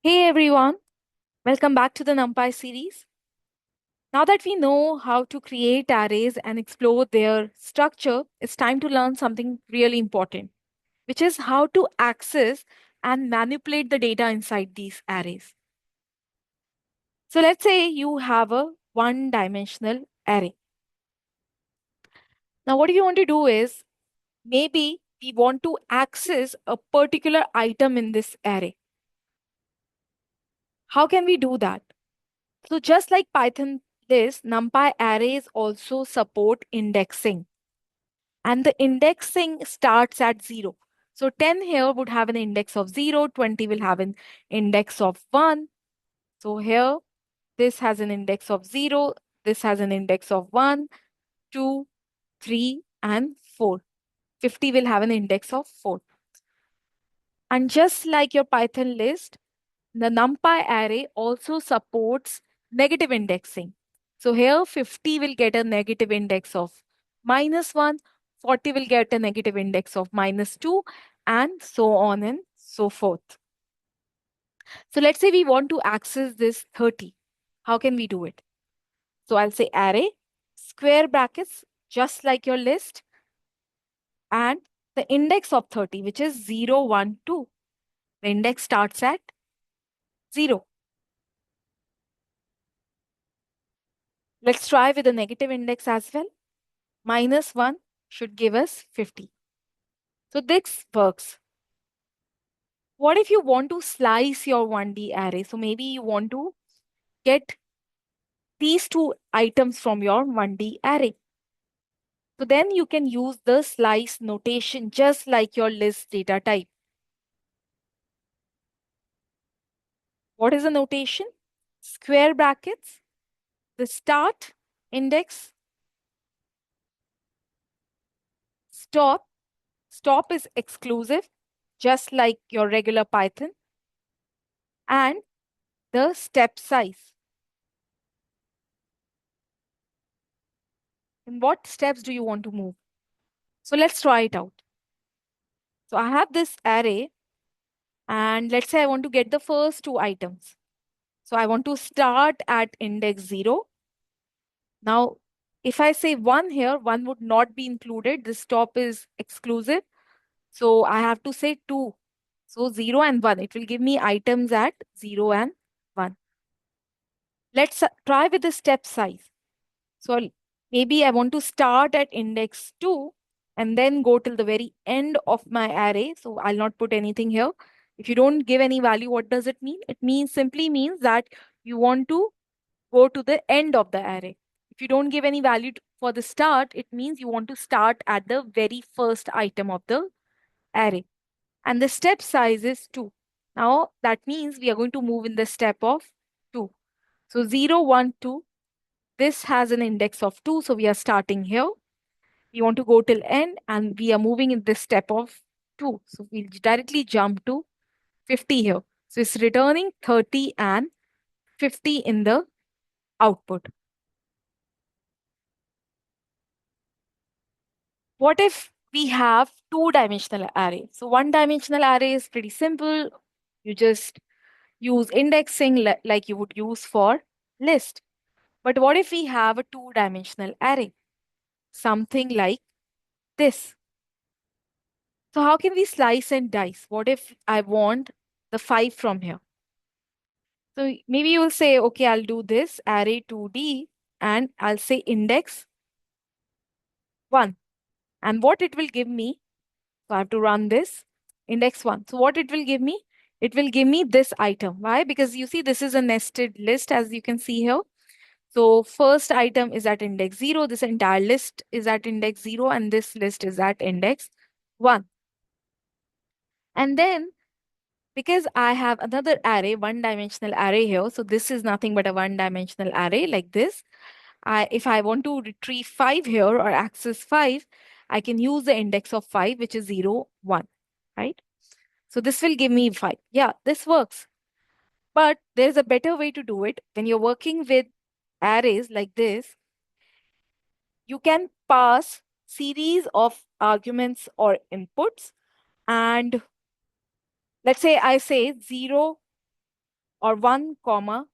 Hey everyone, welcome back to the NumPy series. Now that we know how to create arrays and explore their structure, it's time to learn something really important, which is how to access and manipulate the data inside these arrays. So let's say you have a one-dimensional array. Now what you want to do is maybe we want to access a particular item in this array. How can we do that? So just like Python list, NumPy arrays also support indexing. And the indexing starts at 0. So 10 here would have an index of 0, 20 will have an index of 1. So here, this has an index of 0, this has an index of 1, 2, 3, and 4. 50 will have an index of 4. And just like your Python list, the NumPy array also supports negative indexing. So here 50 will get a negative index of -1, 40 will get a negative index of -2, and so on and so forth. So let's say we want to access this 30. How can we do it? So I'll say array, square brackets, just like your list, and the index of 30, which is 0, 1, 2. The index starts at 0. Let's try with the negative index as well. -1 should give us 50. So this works. What if you want to slice your 1D array? So maybe you want to get these two items from your 1D array. So then you can use the slice notation just like your list data type. What is the notation? Square brackets, the start index, stop. Stop is exclusive, just like your regular Python, and the step size. In what steps do you want to move? So let's try it out. So I have this array, and let's say I want to get the first two items. So I want to start at index 0. Now, if I say 1 here, 1 would not be included. The stop is exclusive. So I have to say 2. So 0 and 1. It will give me items at 0 and 1. Let's try with the step size. So maybe I want to start at index 2 and then go till the very end of my array. So I'll not put anything here. If you don't give any value, what does it mean? It means simply means that you want to go to the end of the array. If you don't give any value for the start, it means you want to start at the very first item of the array. And the step size is 2. Now that means we are going to move in the step of 2. So 0, 1, 2. This has an index of 2, so we are starting here. We want to go till end, and we are moving in this step of 2. So we'll directly jump to 50 here. So it's returning 30 and 50 in the output. What if we have two-dimensional array? So one-dimensional array is pretty simple. You just use indexing like you would use for list. But what if we have a two-dimensional array? Something like this. So how can we slice and dice? What if I want the 5 from here? So maybe you will say, okay, I'll do this array 2D and I'll say index 1. And what it will give me, so I have to run this index 1. So what it will give me? It will give me this item. Why? Because you see this is a nested list as you can see here. So first item is at index 0. This entire list is at index 0 and this list is at index 1. And then because I have another array, one-dimensional array here, so this is nothing but a one-dimensional array like this. If I want to retrieve 5 here or access 5, I can use the index of 5, which is 0, 1, right? So this will give me 5. Yeah, this works. But there's a better way to do it. When you're working with arrays like this, you can pass series of arguments or inputs. And let's say I say 0, or 1 comma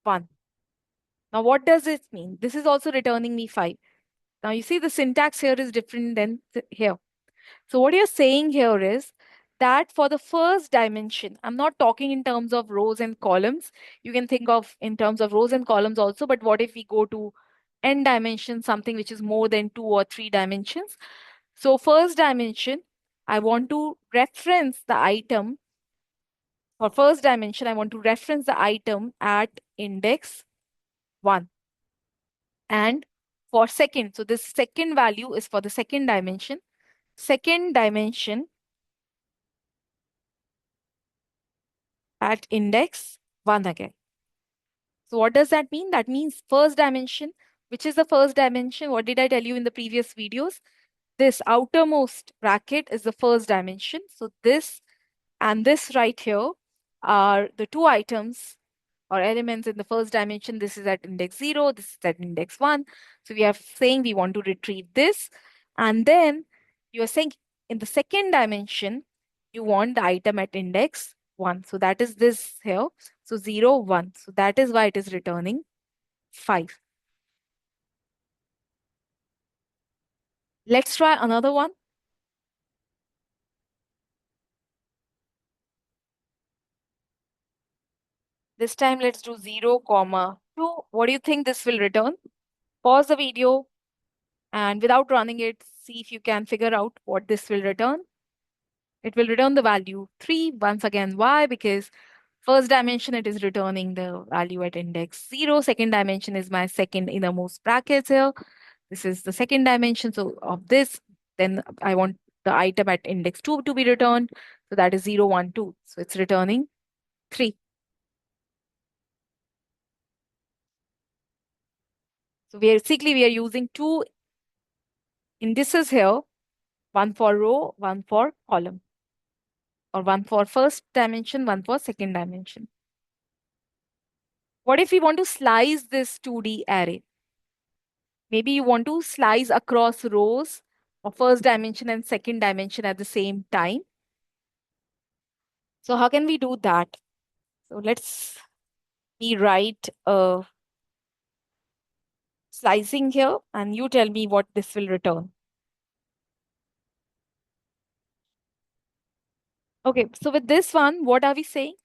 1. Now, what does this mean? This is also returning me 5. Now, you see the syntax here is different than here. So what you're saying here is that for the first dimension, I'm not talking in terms of rows and columns. You can think of in terms of rows and columns also, but what if we go to n dimension, something which is more than 2 or 3 dimensions? So first dimension, I want to reference the item. For first dimension, I want to reference the item at index 1. And for second, so this second value is for the second dimension. Second dimension at index 1 again. So what does that mean? That means first dimension. Which is the first dimension? What did I tell you in the previous videos? This outermost bracket is the first dimension. So this and this right here are the two items or elements in the first dimension. This is at index 0, this is at index 1. So we are saying we want to retrieve this. And then you are saying in the second dimension, you want the item at index 1. So that is this here. So 0, 1. So that is why it is returning 5. Let's try another one. This time let's do 0, comma 2. What do you think this will return? Pause the video and without running it, see if you can figure out what this will return. It will return the value 3. Once again, why? Because first dimension, it is returning the value at index 0. Second dimension is my second innermost brackets here. This is the second dimension. So of this, then I want the item at index 2 to be returned. So that is 0, 1, 2. So it's returning 3. So basically, we are using two indices here, one for row, one for column, or one for first dimension, one for second dimension. What if we want to slice this 2D array? Maybe you want to slice across rows of first dimension and second dimension at the same time. So how can we do that? So let's write a slicing here and you tell me what this will return. Okay, so with this one, what are we saying?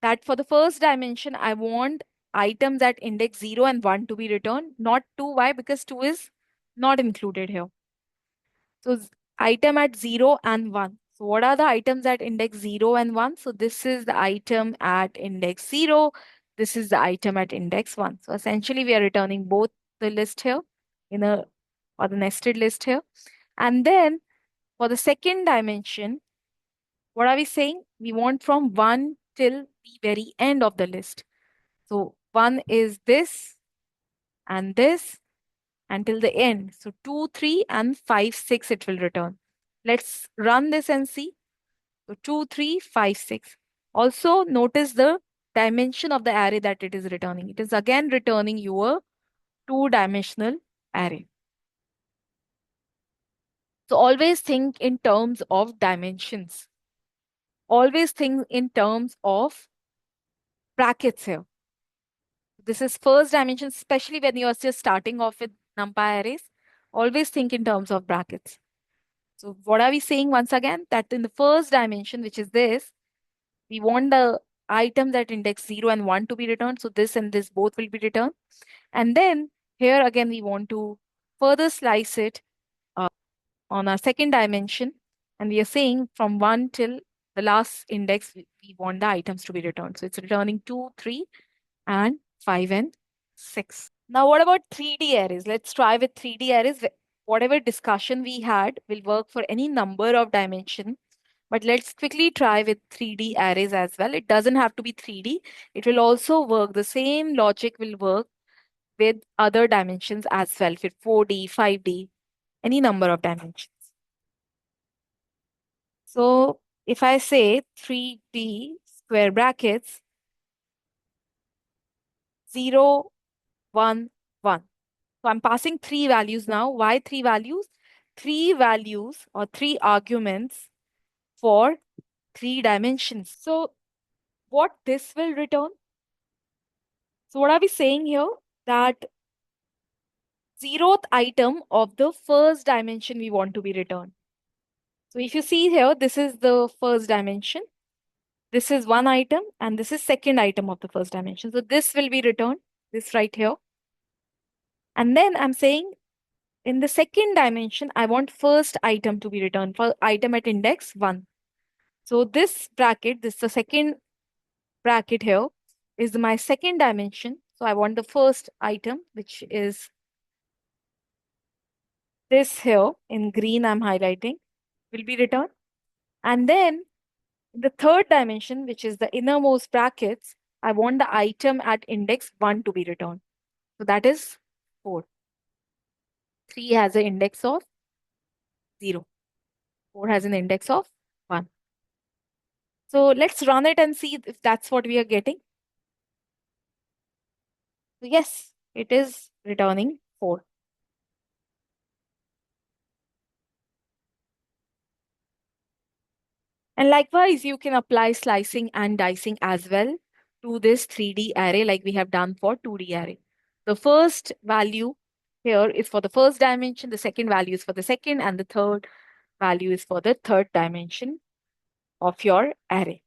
That for the first dimension, I want items at index 0 and 1 to be returned, not 2. Why? Because 2 is not included here. So item at 0 and 1. So what are the items at index 0 and 1? So this is the item at index 0. This is the item at index 1. So essentially we are returning both the list here in a or the nested list here. And then for the second dimension, what are we saying? We want from 1 till the very end of the list. So 1 is this and this until the end. So 2, 3 and 5, 6 it will return. Let's run this and see. So 2, 3, 5, 6. Also notice the dimension of the array that it is returning. It is again returning you a two-dimensional array. So always think in terms of dimensions. Always think in terms of brackets here. This is first dimension, especially when you are just starting off with NumPy arrays. Always think in terms of brackets. So what are we saying once again? That in the first dimension, which is this, we want the items at index 0 and 1 to be returned. So this and this both will be returned. And then here again, we want to further slice it on our second dimension. And we are saying from 1 till the last index, we want the items to be returned. So it's returning 2, 3, and 5 and 6. Now, what about 3D arrays? Let's try with 3D arrays. Whatever discussion we had will work for any number of dimension. But let's quickly try with 3D arrays as well. It doesn't have to be 3D. It will also work. The same logic will work with other dimensions as well, with 4D, 5D, any number of dimensions. So if I say 3D square brackets, 0, 1, 1. So I'm passing 3 values now. Why 3 values? 3 values or 3 arguments for 3 dimensions. So what this will return. So what are we saying here? That zeroth item of the first dimension we want to be returned. So if you see here, this is the first dimension. This is one item and this is second item of the first dimension. So this will be returned, this right here. And then I'm saying in the second dimension, I want first item to be returned for item at index 1. So this bracket, this is the second bracket here, is my second dimension. So I want the first item, which is this here in green I'm highlighting, will be returned. And then in the third dimension, which is the innermost brackets, I want the item at index 1 to be returned. So that is 4. 3 has an index of 0. 4 has an index of 1. So let's run it and see if that's what we are getting. So yes, it is returning 4. And likewise, you can apply slicing and dicing as well to this 3D array like we have done for 2D array. The first value here is for the first dimension, the second value is for the second, and the third value is for the third dimension of your array.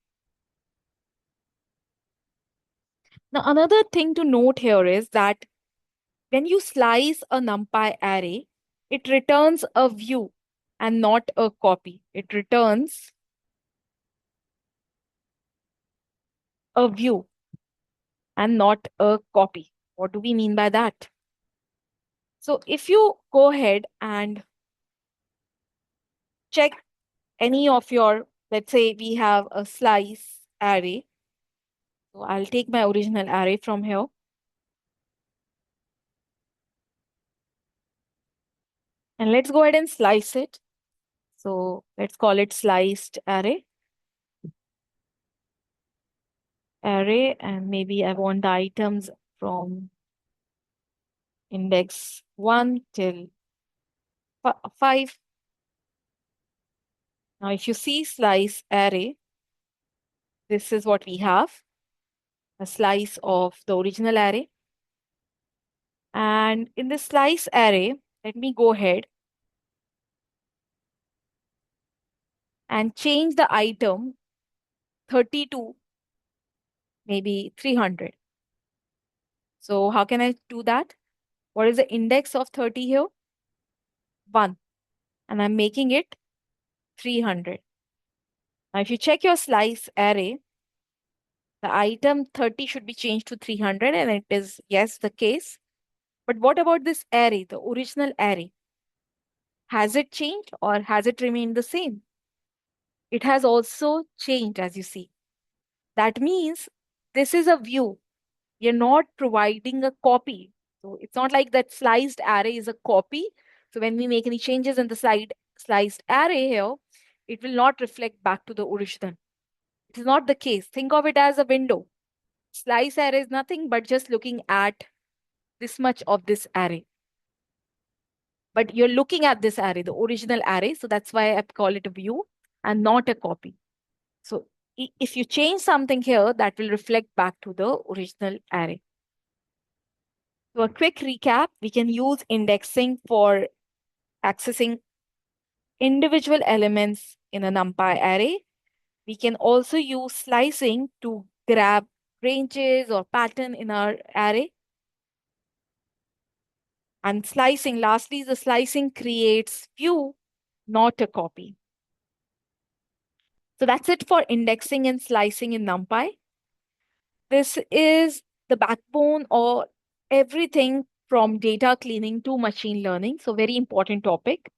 Now, another thing to note here is that when you slice a NumPy array, it returns a view and not a copy. It returns a view and not a copy. What do we mean by that? So if you go ahead and check any of your, let's say we have a slice array. So I'll take my original array from here. And let's go ahead and slice it. So let's call it sliced array. And maybe I want the items from index 1 till 5. Now, if you see slice array, this is what we have, a slice of the original array. And in the slice array, let me go ahead and change the item 30 to maybe 300. So how can I do that? What is the index of 30 here? 1. And I'm making it 300. Now, if you check your slice array, the item 30 should be changed to 300, and it is, yes, the case. But what about this array, the original array? Has it changed or has it remained the same? It has also changed, as you see. That means this is a view. You're not providing a copy. So it's not like that sliced array is a copy. So when we make any changes in the sliced array here, it will not reflect back to the original. It is not the case. Think of it as a window. Slice array is nothing but just looking at this much of this array. But you're looking at this array, the original array. So that's why I call it a view and not a copy. So if you change something here, that will reflect back to the original array. So a quick recap, we can use indexing for accessing individual elements in a NumPy array. We can also use slicing to grab ranges or pattern in our array. And slicing, lastly, the slicing creates view, not a copy. So that's it for indexing and slicing in NumPy. This is the backbone or everything from data cleaning to machine learning. So very important topic.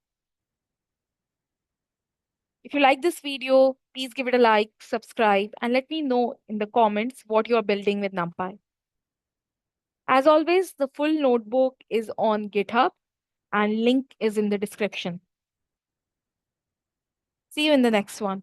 If you like this video, please give it a like, subscribe, and let me know in the comments what you're building with NumPy. As always, the full notebook is on GitHub and link is in the description. See you in the next one.